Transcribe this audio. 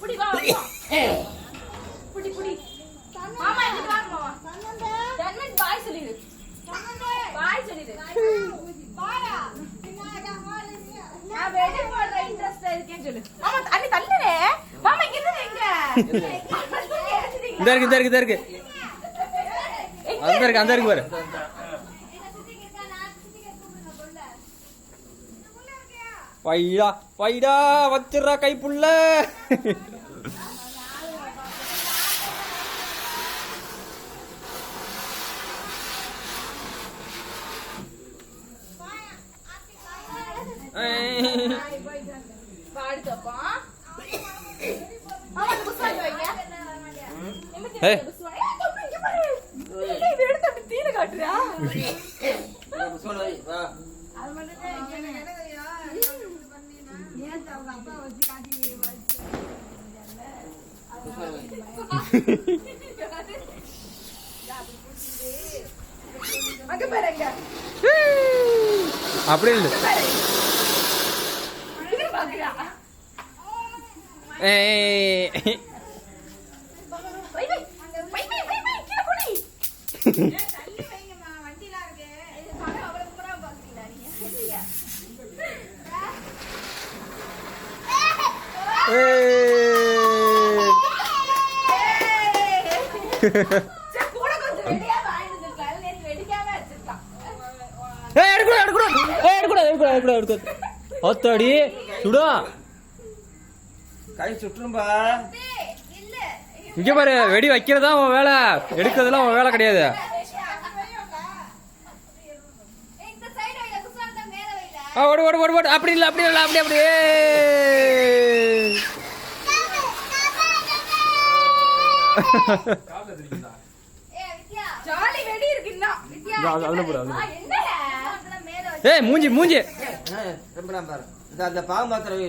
புடி வா புடி புடி மாமா இங்க வாங்க மாமா தன்மன் பாய் சொல்லிடு பாய் சொல்லிடு பாயா நான் வெடி போடுற இன்ட்ரஸ்ட் இருக்கேன்னு சொல்லு மாமா அண்ணி தள்ளுறே மாமா இங்க இருந்து எங்க இந்த இருக்கு அந்த இருக்கு பாரு பைடா வச்சிரா கைப்புள்ள அப்படி இல்லை அத்தாடி சுடா கை சுற்றும்பா. இங்க பாரு, வெடி வைக்கிறதா உன் வேலை, எடுக்கிறதுலாம் உன் வேலை கிடையாது. ஓடு ஓடு ஓடு ஓடு. அப்படி இல்லை, அப்படி இல்லை, அப்படி அப்படியே ஏய் மூஞ்சி மூஞ்சி அந்த பாம்பு மாத்திரம்